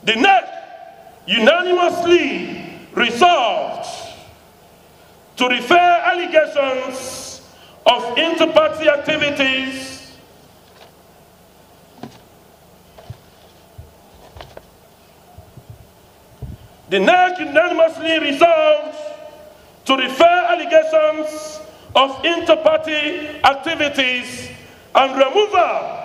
The NEC unanimously resolved to refer allegations of inter-party activities The NEC unanimously resolved to refer allegations of inter-party activities and removal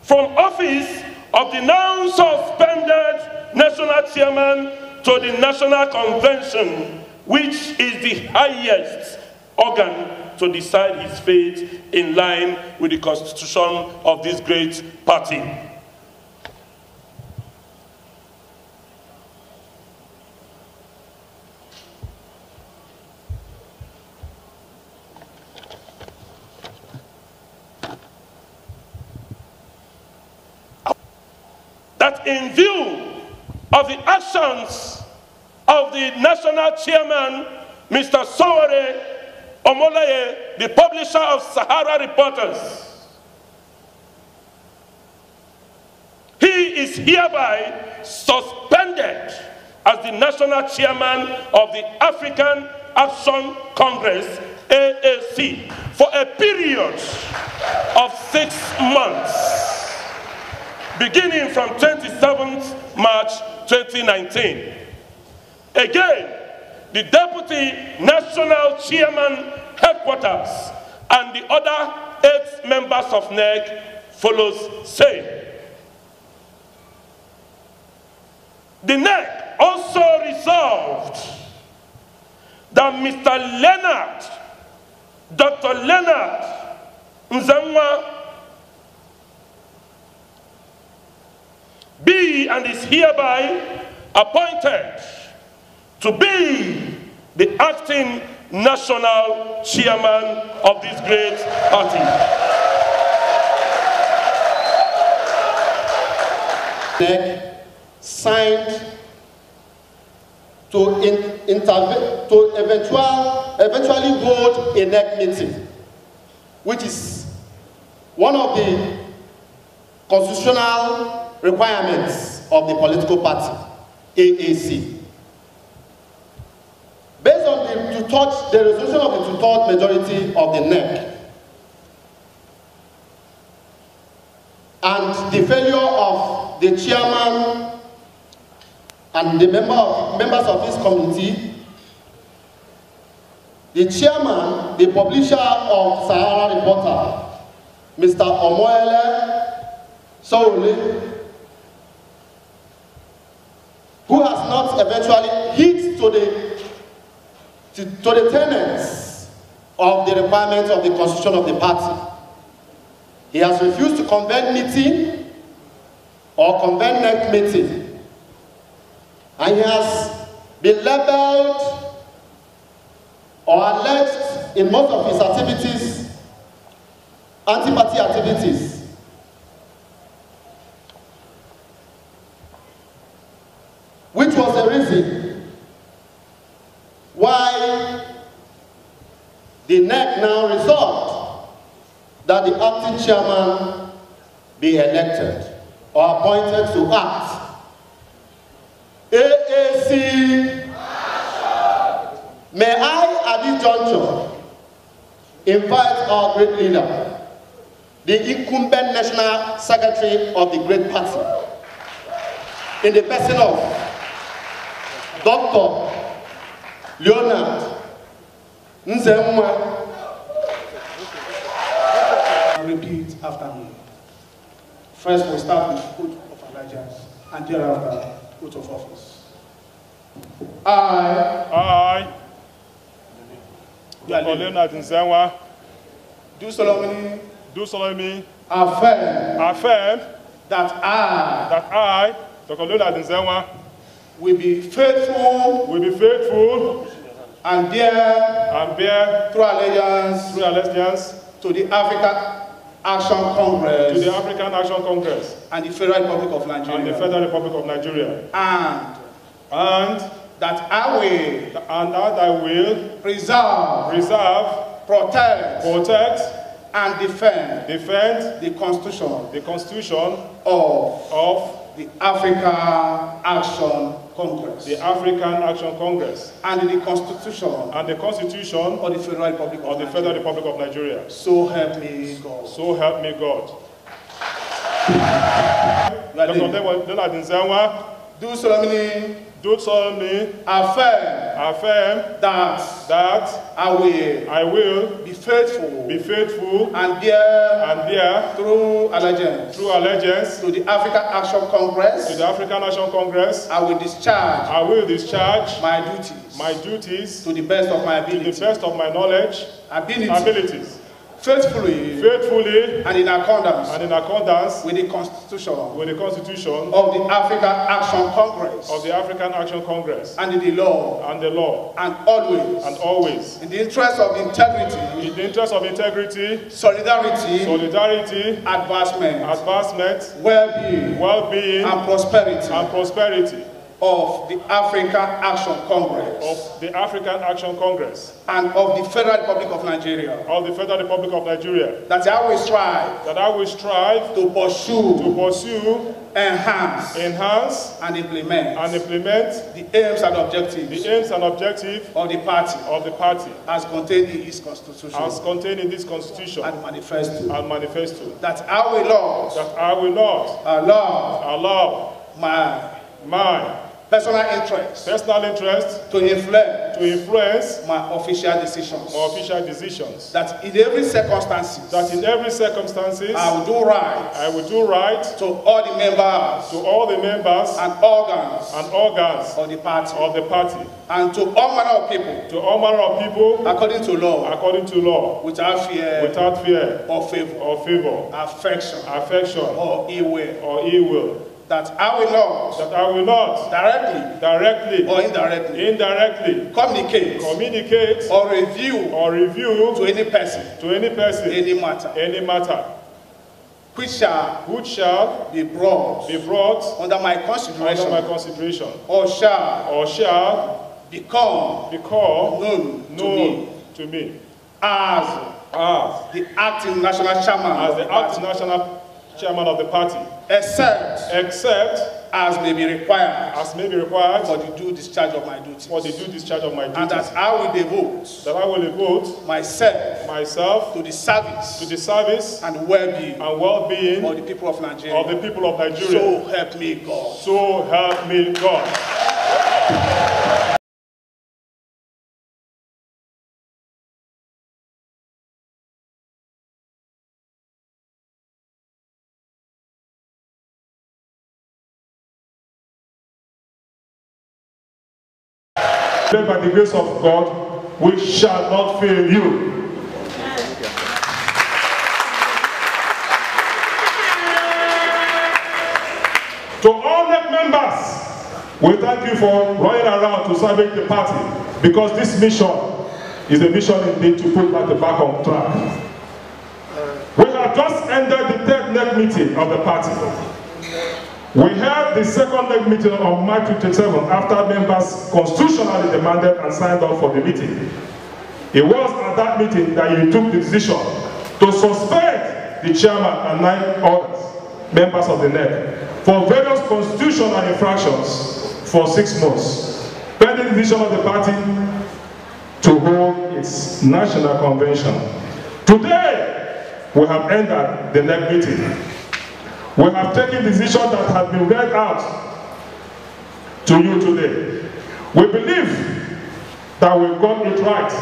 from office of the now suspended national chairman to the National Convention, which is the highest organ to decide his fate in line with the constitution of this great party. That in view of the actions of the national chairman, Mr. Sowore Omolaye, the publisher of Sahara Reporters, he is hereby suspended as the national chairman of the African Action Congress, AAC, for a period of 6 months. Beginning from 27th March 2019. Again, the Deputy National Chairman Headquarters and the other 8 members of NEC follows same. The NEC also resolved that Mr. Leonard, Dr. Leonard Nzamwa, be and is hereby appointed to be the acting national chairman of this great party. NEC signed to eventually hold a NEC meeting, which is one of the constitutional requirements of the political party, AAC. Based on the resolution of the two-thirds majority of the NEC and the failure of the chairman and the members of this committee, the chairman, the publisher of Sahara Reporter, Mr. Omoyele Sowore, who has not eventually hit to the tenets of the requirements of the constitution of the party. He has refused to convene meeting or convene NEC meeting, and he has been labeled or alleged in most of his activities, anti-party activities. Which was the reason why the NEC now resolved that the acting chairman be elected or appointed to act. AAC, may I at this juncture invite our great leader, the incumbent national secretary of the great party, in the person of Dr. Leonard Nzamwa. Repeat after me. First, we start with oath of allegiance, and thereafter, oath of office. I, Dr. Leonard Nzamwa, do solemnly affirm that I, Dr. Leonard Nzamwa, will be faithful and bear true allegiance to the African Action Congress and the Federal Republic of Nigeria. And that I will preserve, protect, and defend the Constitution of the African Action Congress the African Action Congress and the Constitution of the Federal Republic of Nigeria. So help me God. So help me God. Dr. Nzenwa, do solemnly affirm that I will be faithful and bear true allegiance to the African Action Congress. I will discharge my duties to the best of my knowledge and abilities. Faithfully and in accordance with the Constitution of the African Action Congress and the law and always in the interest of integrity, solidarity, advancement, well-being and prosperity of the African Action Congress and of the Federal Republic of Nigeria. That I will strive to pursue, enhance and implement the aims and objectives of the party as contained in its constitution and manifesto. That I will not allow my personal interest to influence my official decisions. That in every circumstance I will do right to all the members and organs of the party and to all manner of people according to law without fear or favor, affection or ill will. That I will not directly or indirectly communicate or review to any person any matter which shall be brought under my consideration or shall become known to me as the acting national chairman of the party, except as may be required for the due discharge of my duties. And that I will devote myself to the service and well-being of the people of Nigeria. So help me God. By the grace of God, we shall not fail you. To all NEC members, we thank you for running around to salvage the party, because this mission is a mission indeed to put the back on track. We have just ended the third NEC meeting of the party. We held the second NEC meeting on March 27 after members constitutionally demanded and signed up for the meeting. It was at that meeting that you took the decision to suspend the chairman and 9 others, members of the NEC, for various constitutional infractions for 6 months, pending the decision of the party to hold its national convention. Today, we have ended the NEC meeting. We have taken the decision that has been read out to you today. We believe that we've got it right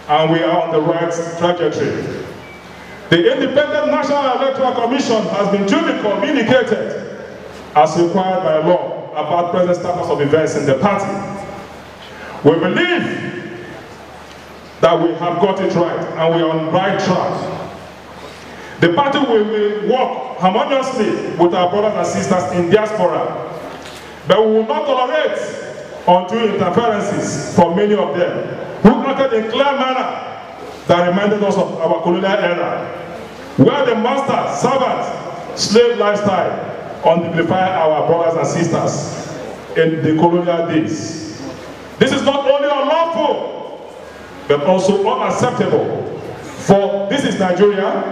and we are on the right trajectory. The Independent National Electoral Commission has been duly communicated as required by law about present status of events in the party. We believe that we have got it right and we are on the right track. The party will work harmoniously with our brothers and sisters in diaspora, but we will not tolerate undue interferences from many of them who acted in clear manner that reminded us of our colonial era, where the master-servant slave lifestyle undignified our brothers and sisters in the colonial days. This is not only unlawful, but also unacceptable This is Nigeria.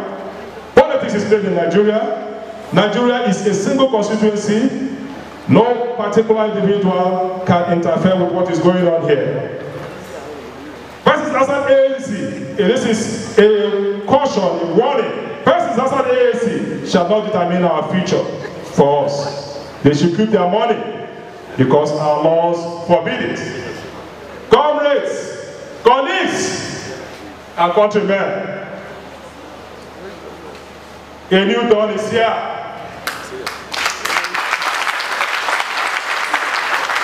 Politics is played in Nigeria. Nigeria is a single constituency. No particular individual can interfere with what is going on here. Persons outside ANC, this is a caution, a warning. Persons outside ANC shall not determine our future for us. They should keep their money because our laws forbid it. Comrades, colleagues, and countrymen, a new dawn is here.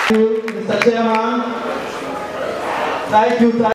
Thank you, Mr. Chairman. Thank you.